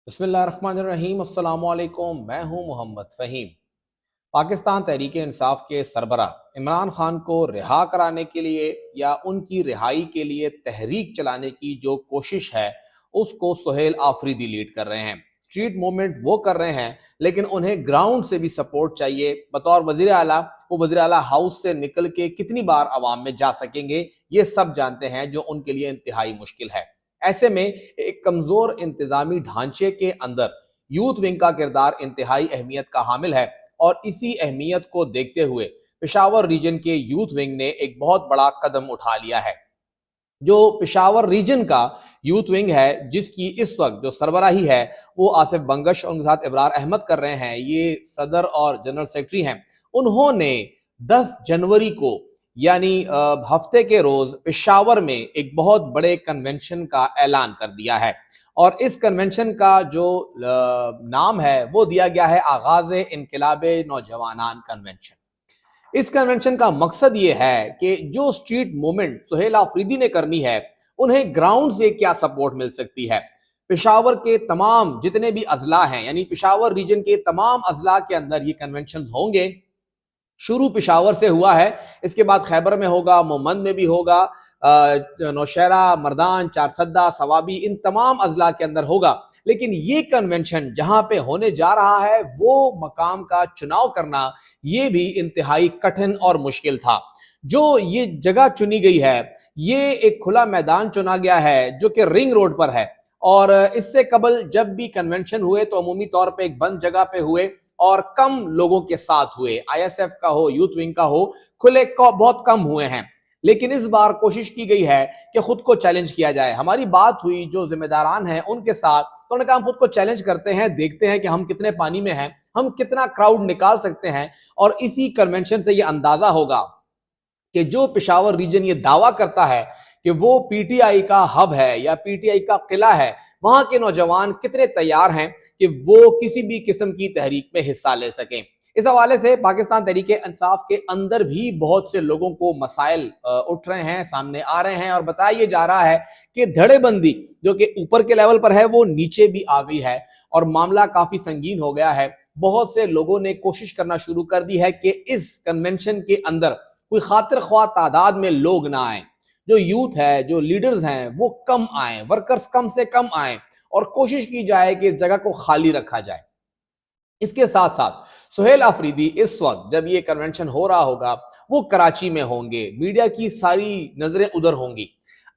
बिस्मिल्लाहिर्रहमानिर्रहीम अस्सलाम वालेकुम। मैं हूं मोहम्मद फ़हीम। पाकिस्तान तहरीक इंसाफ के सरबरा इमरान खान को रिहा कराने के लिए या उनकी रिहाई के लिए तहरीक चलाने की जो कोशिश है उसको सुहेल आफरीदी लीड कर रहे हैं। स्ट्रीट मूवमेंट वो कर रहे हैं, लेकिन उन्हें ग्राउंड से भी सपोर्ट चाहिए। बतौर वजीर आला वो वजीर आला हाउस से निकल के कितनी बार अवाम में जा सकेंगे, ये सब जानते हैं, जो उनके लिए इंतहाई मुश्किल है। ऐसे में एक कमजोर इंतजामी ढांचे के अंदर यूथ विंग का किरदार इंतहाई अहमियत का हामिल है, और इसी अहमियत को देखते हुए पेशावर रीजन के यूथ विंग ने एक बहुत बड़ा कदम उठा लिया है। जो पेशावर रीजन का यूथ विंग है, जिसकी इस वक्त जो सरबराही है वो आसिफ बंगश और उनके साथ इब्रार अहमद कर रहे हैं, ये सदर और जनरल सेक्रेटरी हैं। उन्होंने 10 जनवरी को यानी हफ्ते के रोज पेशावर में एक बहुत बड़े कन्वेंशन का ऐलान कर दिया है, और इस कन्वेंशन का जो नाम है वो दिया गया है आगाज इनकलाब नौजवानान कन्वेंशन। इस कन्वेंशन का मकसद ये है कि जो स्ट्रीट मूवमेंट सुहेल आफरीदी ने करनी है, उन्हें ग्राउंड से क्या सपोर्ट मिल सकती है। पेशावर के तमाम जितने भी अजला हैं, यानी पेशावर रीजन के तमाम अजला के अंदर ये कन्वेंशन होंगे। शुरू पेशावर से हुआ है, इसके बाद खैबर में होगा, मोमंद में भी होगा, नौशहरा, मर्दान, चारसद्दा, सवाबी, इन तमाम अजला के अंदर होगा। लेकिन ये कन्वेंशन जहां पे होने जा रहा है वो मकाम का चुनाव करना ये भी इंतहाई कठिन और मुश्किल था। जो ये जगह चुनी गई है, ये एक खुला मैदान चुना गया है जो कि रिंग रोड पर है, और इससे कबल जब भी कन्वेंशन हुए तो अमूमी तौर पे एक बंद जगह पे हुए और कम लोगों के साथ हुए। आईएसएफ का हो, यूथ विंग का हो, खुले को बहुत कम हुए हैं। लेकिन इस बार कोशिश की गई है कि खुद को चैलेंज किया जाए। हमारी बात हुई जो जिम्मेदारान हैं उनके साथ, तो उन्होंने कहा हम खुद को चैलेंज करते हैं, देखते हैं कि हम कितने पानी में हैं, हम कितना क्राउड निकाल सकते हैं। और इसी कन्वेंशन से यह अंदाजा होगा कि जो पेशावर रीजन ये दावा करता है कि वो पीटीआई का हब है या पीटीआई का किला है, वहां के नौजवान कितने तैयार हैं कि वो किसी भी किस्म की तहरीक में हिस्सा ले सकें। इस हवाले से पाकिस्तान तहरीक इंसाफ के अंदर भी बहुत से लोगों को मसाइल उठ रहे हैं, सामने आ रहे हैं, और बताया जा रहा है कि धड़ेबंदी जो कि ऊपर के लेवल पर है वो नीचे भी आ गई है और मामला काफी संगीन हो गया है। बहुत से लोगों ने कोशिश करना शुरू कर दी है कि इस कन्वेंशन के अंदर कोई खातिर ख्वाह तादाद में लोग ना आए, जो यूथ है, जो लीडर्स हैं वो कम आए, वर्कर्स कम से कम आए, और कोशिश की जाए कि इस जगह को खाली रखा जाए। इसके साथ साथ सुहेल आफरीदी इस वक्त जब ये कन्वेंशन हो रहा होगा वो कराची में होंगे, मीडिया की सारी नजरें उधर होंगी।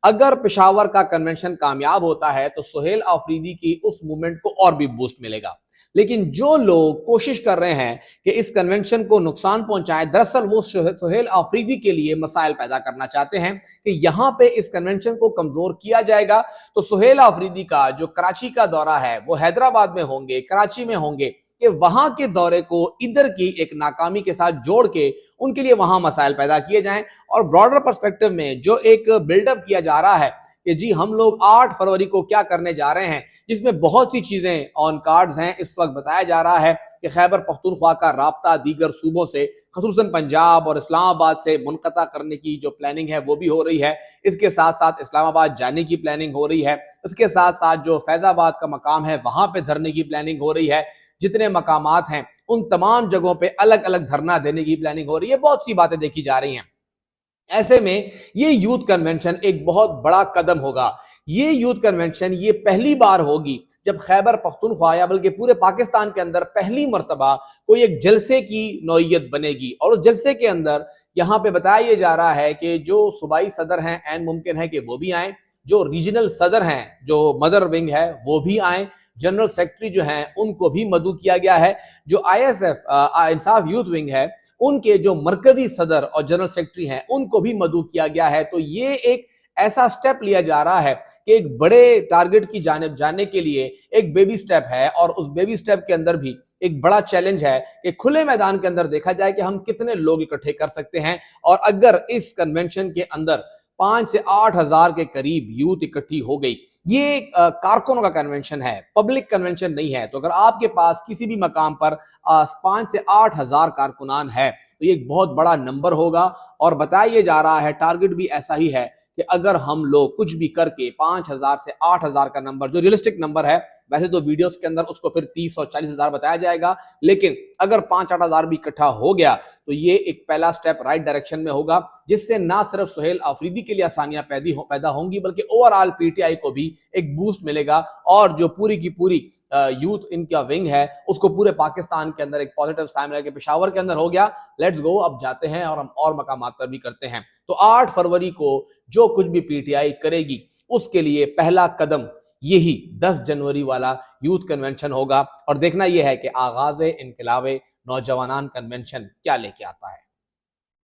अगर पेशावर का कन्वेंशन कामयाब होता है तो सुहेल आफरीदी की उस मूवमेंट को और भी बूस्ट मिलेगा। लेकिन जो लोग कोशिश कर रहे हैं कि इस कन्वेंशन को नुकसान पहुंचाएं, दरअसल वो सुहेल आफरीदी के लिए मसाइल पैदा करना चाहते हैं कि यहां पे इस कन्वेंशन को कमजोर किया जाएगा तो सुहेल आफरीदी का जो कराची का दौरा है वो हैदराबाद में होंगे, कराची में होंगे, कि वहां के दौरे को इधर की एक नाकामी के साथ जोड़ के उनके लिए वहां मसाइल पैदा किए जाएं। और ब्रॉडर पर्सपेक्टिव में जो एक बिल्डअप किया जा रहा है कि जी हम लोग 8 फरवरी को क्या करने जा रहे हैं, जिसमें बहुत सी चीजें ऑन कार्ड्स हैं। इस वक्त बताया जा रहा है कि खैबर पख्तूनख्वा का राब्ता दीगर सूबों से, खसूसन पंजाब और इस्लामाबाद से मुनक़ता करने की जो प्लानिंग है वो भी हो रही है। इसके साथ साथ इस्लामाबाद जाने की प्लानिंग हो रही है। इसके साथ साथ जो फैजाबाद का मकाम है वहां पे धरने की प्लानिंग हो रही है। जितने मकामात हैं उन तमाम जगहों पे अलग अलग धरना देने की प्लानिंग हो रही है। बहुत सी बातें देखी जा रही हैं। ऐसे में ये यूथ कन्वेंशन एक बहुत बड़ा कदम होगा। ये यूथ कन्वेंशन ये पहली बार होगी जब खैबर पख्तूनख्वा या बल्कि पूरे पाकिस्तान के अंदर पहली मर्तबा कोई एक जलसे की नौइयत बनेगी। और उस जलसे के अंदर यहाँ पे बताया जा रहा है कि जो सूबाई सदर हैं ऐन मुमकिन है कि वो भी आए, जो रीजनल सदर हैं, जो मदर विंग है वो भी आए, जनरल सेक्रेटरी जो हैं उनको भी मदऊ किया गया है, जो आईएसएफ इंसाफ यूथ विंग है उनके जो मरकजी सदर और जनरल सेक्रेटरी हैं उनको भी मदऊ किया गया है। तो ये एक ऐसा स्टेप लिया जा रहा है कि एक बड़े टारगेट की जानिब जाने के लिए एक बेबी स्टेप है, और उस बेबी स्टेप के अंदर भी एक बड़ा चैलेंज है कि खुले मैदान के अंदर देखा जाए कि हम कितने लोग इकट्ठे कर सकते हैं। और अगर इस कन्वेंशन के अंदर 5 से 8 हजार के करीब यूथ इकट्ठी हो गई, ये कारकुनों का कन्वेंशन है, पब्लिक कन्वेंशन नहीं है। तो अगर आपके पास किसी भी मकाम पर 5 से 8 हजार कारकुनान है तो ये एक बहुत बड़ा नंबर होगा। और बताया जा रहा है टारगेट भी ऐसा ही है کہ اگر ہم لوگ کچھ بھی کر کے 5,000 سے 8,000 کا نمبر جو ریئلسٹک نمبر ہے، ویسے تو ویڈیوز کے اندر اس کو پھر 30 اور 40,000 بتایا جائے گا، لیکن اگر 5-8,000 بھی اکٹھا ہو گیا تو یہ ایک پہلا سٹیپ رائٹ ڈائریکشن میں ہوگا، جس سے نہ صرف سہیل آفریدی کے لیے آسانیاں پیدا ہوں گی بلکہ over all P T I کو بھی ایک بوسٹ ملے گا، اور جو پوری کی پوری یوتھ ان کا ونگ ہے اس کو پورے پاکستان کے اندر ایک پازیٹیو سائن ملے گا کہ پشاور کے اندر ہو گیا، لیٹس گو اب جاتے ہیں اور ہم اور مقامات پر بھی کرتے ہیں۔ تو 8 فروری کو جو کچھ بھی پی ٹی آئی کرے گی اس کے لیے پہلا قدم یہی 10 جنوری والا یوتھ کنونشن ہوگا، اور دیکھنا یہ ہے کہ آغاز انقلاب نوجوانان کنونشن کیا لے کے آتا ہے۔